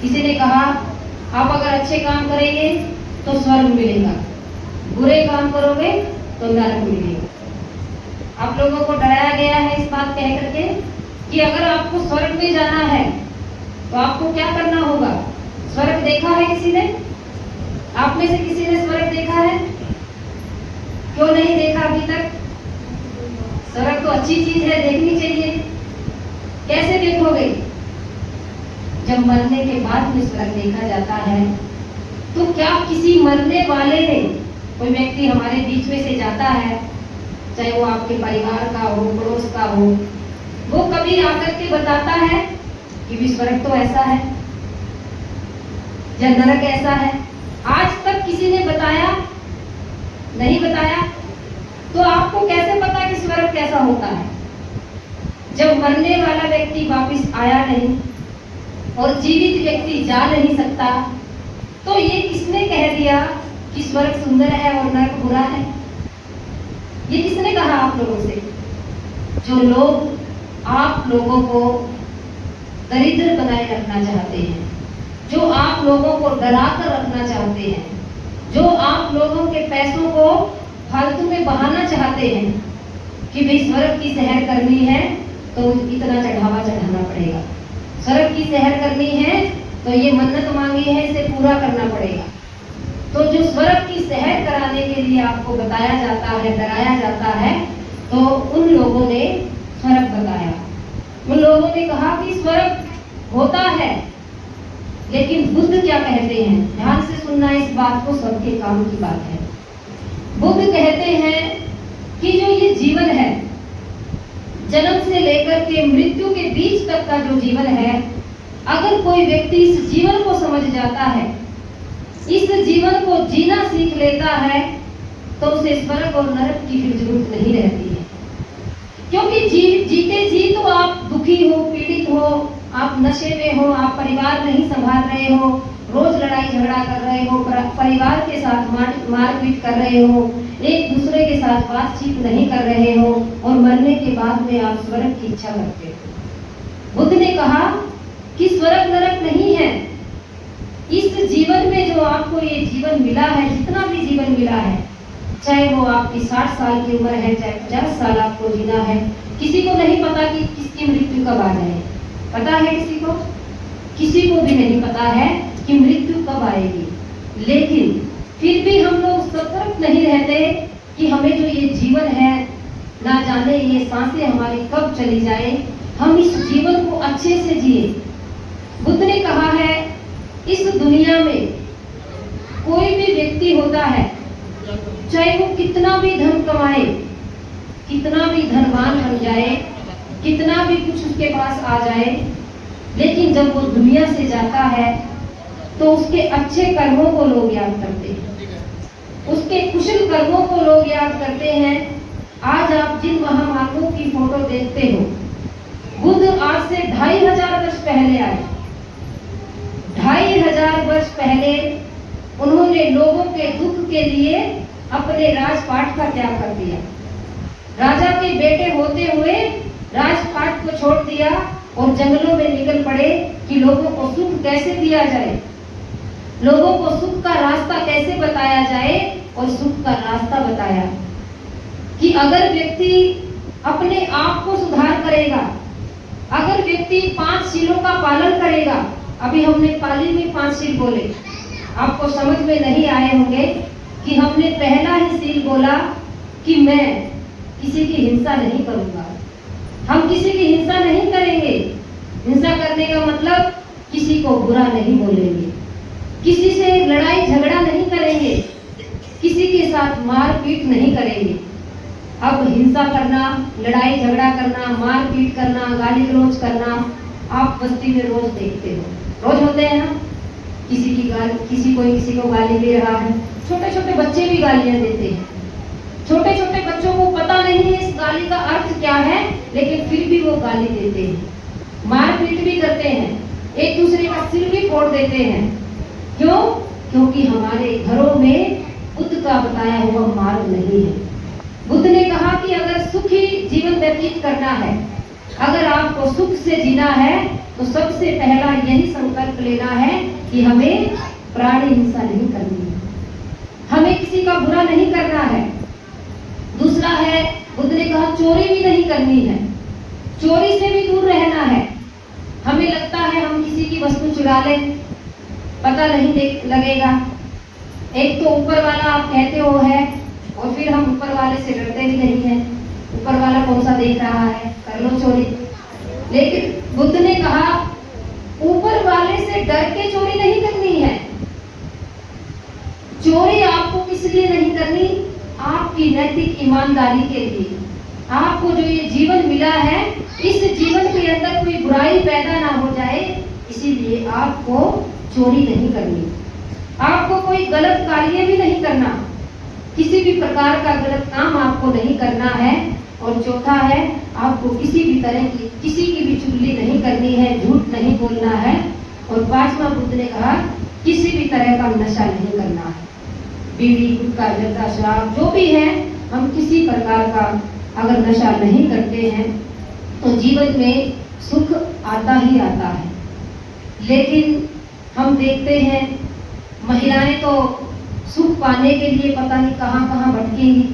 किसी ने कहा आप अगर अच्छे काम करेंगे तो स्वर्ग मिलेगा, बुरे काम करोगे तो नरक मिलेगा। आप लोगों को डराया गया है इस बात कह करके कि अगर आपको स्वर्ग में जाना है तो आपको क्या करना होगा। स्वर्ग देखा है किसी ने? आप में से किसी ने स्वर्ग देखा है? क्यों नहीं देखा अभी तक? स्वर्ग तो अच्छी चीज है, देखनी चाहिए। कैसे देखोगे? जब मरने के बाद में स्वर्ग देखा जाता है तो क्या किसी मरने वाले ने, कोई व्यक्ति हमारे बीच में से जाता है, चाहे वो आपके परिवार का हो, पड़ोस का हो, वो कभी आकर के बताता है कि स्वर्ग तो ऐसा है या नरक ऐसा है? आज तक किसी ने बताया? नहीं बताया। तो आपको कैसे पता कि स्वर्ग कैसा होता है? जब मरने वाला व्यक्ति वापस आया नहीं और जीवित व्यक्ति जा नहीं सकता, तो ये किसने कह दिया कि स्वर्ग सुंदर है और नरक बुरा है? ये किसने कहा आप लोगों से? जो लोग आप लोगों को दरिद्र बनाए रखना चाहते हैं, जो आप लोगों को डरा कर रखना चाहते हैं, जो आप लोगों के पैसों को फालतू में बहाना चाहते हैं कि भाई स्वर्ग की सैर करनी है तो इतना चढ़ावा चढ़ाना पड़ेगा, स्वर्ग की सैर करनी है तो ये मन्नत मांगी है इसे पूरा करना पड़ेगा। तो जो स्वर्ग की सैर कराने के लिए आपको बताया जाता है, डराया जाता है, तो उन लोगों ने स्वर्ग बताया। उन लोगों ने कहा कि स्वर्ग होता है, लेकिन बुद्ध क्या कहते हैं? ध्यान से सुनना इस बात को, सबके काम की बात है। बुद्ध कहते हैं कि जो ये जीवन है, जन्म से लेकर के मृत्यु के बीच तक का जो जीवन है, अगर कोई व्यक्ति इस जीवन को समझ जाता है, इस जीवन को जीना सीख लेता है, तो उसे स्वर्ग और नरक की फिर जरूरत नहीं रहती है। क्योंकि जीते जी तो आप दुखी हो, पीड़ित हो, आप नशे में हो, आप परिवार नहीं संभाल रहे हो, रोज लड़ाई झगड़ा कर रहे हो, परिवार के साथ मारपीट कर रहे हो, एक दूसरे के साथ बातचीत नहीं कर रहे हो, और मरने के बाद में आप स्वर्ग की इच्छा करते हो। बुद्ध ने कहा कि स्वर्ग नरक नहीं है। इस जीवन में जो आपको ये जीवन मिला है, जितना भी जीवन मिला है, चाहे वो आपकी 60 साल की उम्र है, चाहे 50 साल आपको जीना है, किसी को नहीं पता कि किसकी मृत्यु कब आ जाए। पता है किसी को? किसी को भी नहीं पता है कि मृत्यु कब आएगी। लेकिन फिर भी हम लोग सतर्क नहीं रहते कि हमें जो ये जीवन है, ना जाने ये सांसें हमारी कब चली जाए, हम इस जीवन को अच्छे से जिए। बुद्ध ने कहा है, इस दुनिया में कोई भी व्यक्ति होता है, चाहे वो कितना भी धन कमाए, कितना भी धनवान बन जाए, कितना भी कुछ उसके पास आ जाए, लेकिन जब वो दुनिया से जाता है तो उसके अच्छे कर्मों को लोग याद करते हैं, उसके कुशल कर्मों को लोग याद करते हैं। आज आप जिन महामानवों की फोटो देखते हो, बुद्ध आज से 2500 वर्ष पहले आए। 2500 वर्ष पहले उन्होंने लोगों के दुख के लिए अपने राजपाट का त्याग कर दिया। राजा के बेटे होते हुए राजपाट को छोड़ दिया और जंगलों में निकल पड़े कि लोगों को सुख कैसे दिया जाए, लोगों को सुख का रास्ता कैसे बताया जाए। और सुख का रास्ता बताया कि अगर व्यक्ति अपने आप को सुधार करेगा, अगर व्यक्ति 5 शीलों का पालन करेगा, अभी हमने पाली में 5 शील बोले, आपको समझ में नहीं आए होंगे कि हमने पहला ही शील बोला कि मैं किसी की हिंसा नहीं करूंगा। हम किसी की हिंसा नहीं करेंगे। हिंसा करने का मतलब किसी को बुरा नहीं बोलेंगे, किसी से लड़ाई झगड़ा नहीं करेंगे, किसी के साथ मारपीट नहीं करेंगे। अब हिंसा करना, लड़ाई झगड़ा करना, मारपीट करना, गाली गलौज करना आप बस्ती में रोज देखते हो, रोज होते हैं ना। किसी को गाली दे रहा है, छोटे छोटे बच्चे भी गालियां देते हैं। छोटे छोटे बच्चों को पता नहीं है इस गाली का अर्थ क्या है, लेकिन फिर भी वो गाली देते हैं, मारपीट भी करते हैं, एक दूसरे का सिर भी फोड़ देते हैं। क्यों? क्योंकि हमारे घरों में बुद्ध का बताया हुआ मार्ग नहीं है। बुद्ध ने कहा कि अगर सुखी जीवन व्यतीत करना है, अगर आपको सुख से जीना है, तो सबसे पहला यही संकल्प लेना है कि हमें प्राणी हिंसा नहीं करनी है, हमें किसी का बुरा नहीं करना है। दूसरा है, बुद्ध ने कहा चोरी भी नहीं करनी है, चोरी से भी दूर रहना है। हमें लगता है हम किसी की वस्तु चुरा लें, पता नहीं लगेगा। एक तो ऊपर वाला आप कहते हो है, और फिर हम ऊपर वाले से डरते भी नहीं है। ऊपर वाला कौन सा देख रहा है, कर लो चोरी। लेकिन बुद्ध ने कहा ऊपर वाले से डर के चोरी नहीं करनी है। चोरी आपको किस लिए नहीं करनी, आपकी नैतिक ईमानदारी के लिए। आपको जो ये जीवन मिला है, इस जीवन के अंदर कोई बुराई पैदा ना हो जाए, इसीलिए आपको चोरी नहीं करनी। आपको कोई गलत कार्य भी नहीं करना, किसी भी प्रकार का गलत काम आपको नहीं करना है। और चौथा है, आपको किसी भी तरह की किसी की भी चुगली नहीं करनी है, झूठ नहीं बोलना है। और पांचवा बुद्ध ने कहा किसी भी तरह का नशा नहीं करना है। बीड़ी, गुटखा, जर्दा, शराब जो भी है, हम किसी प्रकार का अगर नशा नहीं करते हैं तो जीवन में सुख आता ही आता है। लेकिन हम देखते हैं महिलाएं तो सुख पाने के लिए पता नहीं कहां कहां भटकेंगी,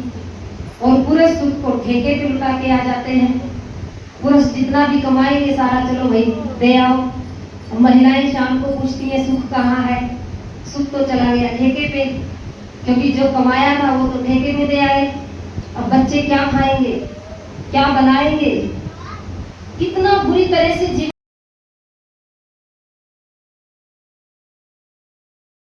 और पुरुष सुख को ठेके पे लुटा के आ जाते हैं। पुरुष जितना भी कमाएंगे सारा चलो भाई दे आओ, और महिलाएं शाम को पूछती हैं सुख कहाँ है, सुख तो चला गया ठेके पे, क्योंकि जो कमाया था वो तो ठेके में दे आए। अब बच्चे क्या खाएंगे, क्या बनाएंगे, कितना बुरी तरह से